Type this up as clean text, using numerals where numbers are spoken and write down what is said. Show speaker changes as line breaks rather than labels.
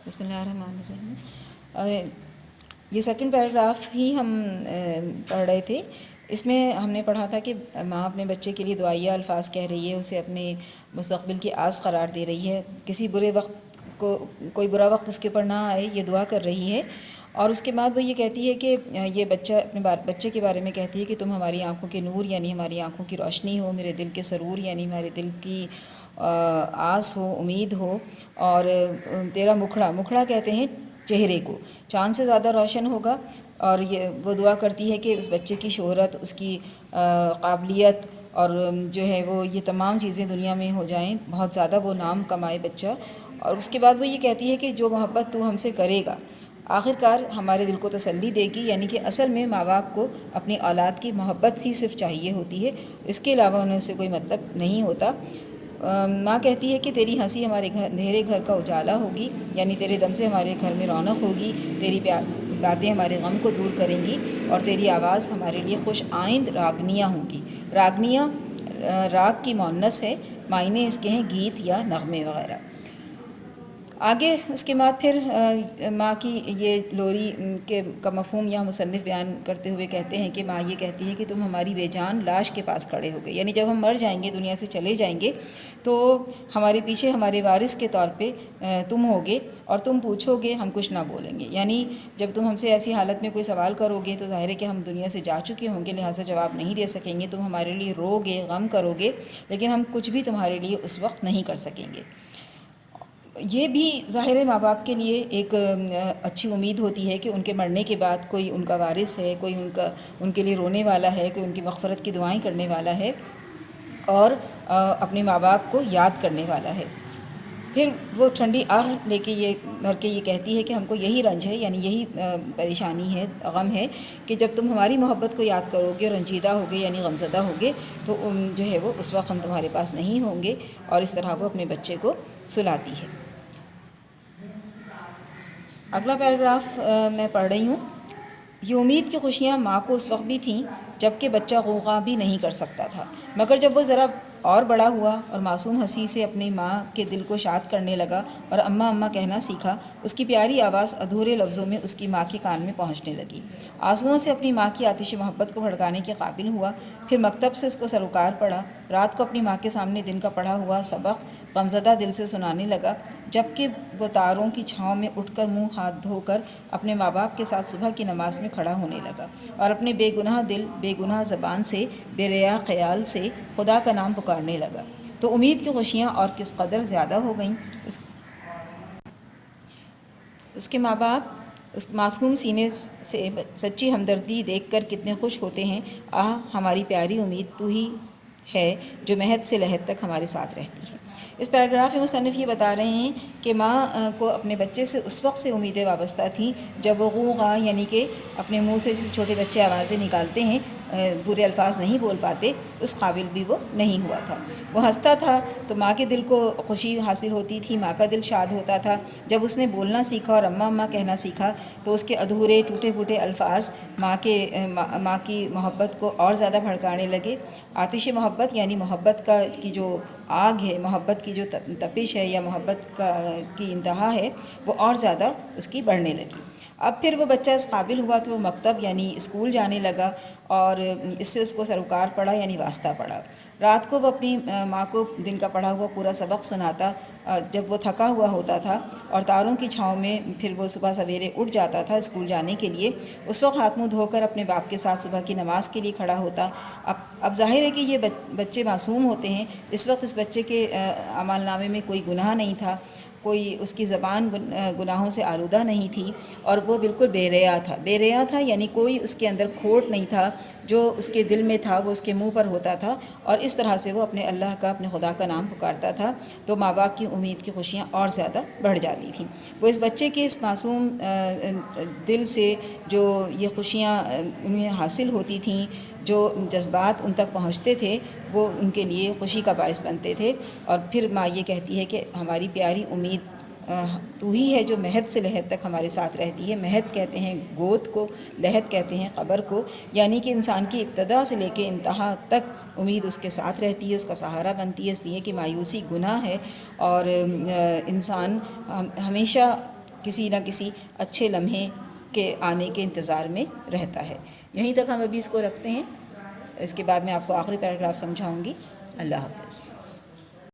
بسم اللہ الرحمن الرحیم۔ یہ سیکنڈ پیراگراف ہی ہم پڑھ رہے تھے۔ اس میں ہم نے پڑھا تھا کہ ماں اپنے بچے کے لیے دعائیہ الفاظ کہہ رہی ہے، اسے اپنے مستقبل کی آس قرار دے رہی ہے، کسی برے وقت کو کوئی برا وقت اس کے اوپر نہ آئے یہ دعا کر رہی ہے۔ اور اس کے بعد وہ یہ کہتی ہے کہ یہ بچہ اپنے بچے کے بارے میں کہتی ہے کہ تم ہماری آنکھوں کے نور یعنی ہماری آنکھوں کی روشنی ہو، میرے دل کے سرور یعنی ہمارے دل کی آس ہو، امید ہو، اور تیرا مکھڑا کہتے ہیں چہرے کو، چاند سے زیادہ روشن ہوگا۔ اور یہ وہ دعا کرتی ہے کہ اس بچے کی شہرت، اس کی قابلیت اور جو ہے وہ یہ تمام چیزیں دنیا میں ہو جائیں، بہت زیادہ وہ نام کمائے بچہ۔ اور اس کے بعد وہ یہ کہتی ہے کہ جو محبت تو ہم سے کرے گا آخر کار ہمارے دل کو تسلی دے گی، یعنی کہ اصل میں ماں باپ کو اپنی اولاد کی محبت ہی صرف چاہیے ہوتی ہے، اس کے علاوہ انہیں سے کوئی مطلب نہیں ہوتا۔ ماں کہتی ہے کہ تیری ہنسی ہمارے اندھیرے گھر کا اجالا ہوگی، یعنی تیرے دم سے ہمارے گھر میں رونق ہوگی، تیری باتیں ہمارے غم کو دور کریں گی، اور تیری آواز ہمارے لیے خوش آئند راگنیاں ہوں گی۔ راگنیاں راگ کی مؤنث ہے، معنی اس کے ہیں گیت یا نغمے وغیرہ۔ آگے اس کے بعد پھر ماں کی یہ لوری کا مفہوم یا مصنف بیان کرتے ہوئے کہتے ہیں کہ ماں یہ کہتی ہے کہ تم ہماری بے جان لاش کے پاس کھڑے ہو گئے، یعنی جب ہم مر جائیں گے، دنیا سے چلے جائیں گے، تو ہمارے پیچھے ہمارے وارث کے طور پہ تم ہوگے، اور تم پوچھو گے، ہم کچھ نہ بولیں گے۔ یعنی جب تم ہم سے ایسی حالت میں کوئی سوال کرو گے تو ظاہر ہے کہ ہم دنیا سے جا چکے ہوں گے، لہٰذا جواب نہیں دے سکیں گے، تم ہمارے لیے رو گے، غم کرو گے، لیکن ہم کچھ بھی تمہارے لیے اس وقت نہیں کر سکیں گے۔ یہ بھی ظاہر ہے ماں باپ کے لیے ایک اچھی امید ہوتی ہے کہ ان کے مرنے کے بعد کوئی ان کا وارث ہے، کوئی ان کے لیے رونے والا ہے، کوئی ان کی مغفرت کی دعائیں کرنے والا ہے اور اپنے ماں باپ کو یاد کرنے والا ہے۔ پھر وہ ٹھنڈی آہ لے کے یہ بھر کے یہ کہتی ہے کہ ہم کو یہی رنج ہے، یعنی یہی پریشانی ہے، غم ہے کہ جب تم ہماری محبت کو یاد کرو گے اور رنجیدہ ہوگے یعنی غمزدہ ہوگے، تو جو ہے وہ اس وقت ہم تمہارے پاس نہیں ہوں گے۔ اور اس طرح وہ اپنے بچے کو سلاتی ہے۔ اگلا پیراگراف میں پڑھ رہی ہوں۔ یہ امید کی خوشیاں ماں کو اس وقت بھی تھیں جب کہ بچہ غوغا بھی نہیں کر سکتا تھا، مگر جب وہ ذرا اور بڑا ہوا اور معصوم ہنسی سے اپنی ماں کے دل کو شاد کرنے لگا اور اماں اماں کہنا سیکھا، اس کی پیاری آواز ادھورے لفظوں میں اس کی ماں کے کان میں پہنچنے لگی۔ آنسوؤں سے اپنی ماں کی آتش محبت کو بھڑکانے کے قابل ہوا۔ پھر مکتب سے اس کو سروکار پڑا، رات کو اپنی ماں کے سامنے دن کا پڑھا ہوا سبق غمزدہ دل سے سنانے لگا، جبکہ وہ تاروں کی چھاؤں میں اٹھ کر منہ ہاتھ دھو کر اپنے ماں باپ کے ساتھ صبح کی نماز میں کھڑا ہونے لگا، اور اپنے بے گناہ دل، بے گناہ زبان سے، بے ریا خیال سے خدا کا نام پکارنے لگا۔ تو امید کی خوشیاں اور کس قدر زیادہ ہو گئیں۔ اس کے ماں باپ اس معصوم سینے سے سچی ہمدردی دیکھ کر کتنے خوش ہوتے ہیں۔ آہ ہماری پیاری امید تو ہی ہے جو مہد سے لحد تک ہمارے ساتھ رہتی ہے۔ اس پیراگراف میں مصنف یہ بتا رہے ہیں کہ ماں کو اپنے بچے سے اس وقت سے امیدیں وابستہ تھیں جب وہ غوغا یعنی کہ اپنے منہ سے جس چھوٹے بچے آوازیں نکالتے ہیں، برے الفاظ نہیں بول پاتے، اس قابل بھی وہ نہیں ہوا تھا۔ وہ ہنستا تھا تو ماں کے دل کو خوشی حاصل ہوتی تھی، ماں کا دل شاد ہوتا تھا۔ جب اس نے بولنا سیکھا اور اماں اماں کہنا سیکھا تو اس کے ادھورے ٹوٹے پھوٹے الفاظ ماں کی محبت کو اور زیادہ بھڑکانے لگے۔ آتش محبت یعنی محبت کی جو آگ ہے، محبت کی جو تپش ہے یا محبت کی انتہا ہے، وہ اور زیادہ اس کی بڑھنے لگی۔ اب پھر وہ بچہ اس قابل ہوا کہ وہ مکتب یعنی اسکول جانے لگا، اور اس سے اس کو سروکار پڑا یعنی واسطہ پڑا۔ رات کو وہ اپنی ماں کو دن کا پڑھا ہوا پورا سبق سناتا جب وہ تھکا ہوا ہوتا تھا، اور تاروں کی چھاؤں میں پھر وہ صبح سویرے اٹھ جاتا تھا اسکول جانے کے لیے۔ اس وقت ہاتھ منہ دھو کر اپنے باپ کے ساتھ صبح کی نماز کے لیے کھڑا ہوتا۔ اب ظاہر ہے کہ یہ بچے معصوم ہوتے ہیں، اس وقت اس بچے کے اعمال نامے میں کوئی گناہ نہیں تھا، کوئی اس کی زبان گناہوں سے آلودہ نہیں تھی، اور وہ بالکل بے ریا تھا یعنی کوئی اس کے اندر کھوٹ نہیں تھا، جو اس کے دل میں تھا وہ اس کے منہ پر ہوتا تھا، اور اس طرح سے وہ اپنے اللہ کا، اپنے خدا کا نام پکارتا تھا۔ تو ماں باپ کی امید کی خوشیاں اور زیادہ بڑھ جاتی تھیں۔ وہ اس بچے کے اس معصوم دل سے جو یہ خوشیاں انہیں حاصل ہوتی تھیں، جو جذبات ان تک پہنچتے تھے، وہ ان کے لیے خوشی کا باعث بنتے تھے۔ اور پھر ماں یہ کہتی ہے کہ ہماری پیاری امید تو ہی ہے جو مہد سے لحد تک ہمارے ساتھ رہتی ہے۔ مہد کہتے ہیں گود کو، لحد کہتے ہیں قبر کو، یعنی کہ انسان کی ابتدا سے لے کے انتہا تک امید اس کے ساتھ رہتی ہے، اس کا سہارا بنتی ہے، اس لیے کہ مایوسی گناہ ہے، اور انسان ہمیشہ کسی نہ کسی اچھے لمحے کے آنے کے انتظار میں رہتا ہے۔ یہیں تک ہم ابھی اس کو رکھتے ہیں، اس کے بعد میں آپ کو آخری پیراگراف سمجھاؤں گی۔ اللہ حافظ۔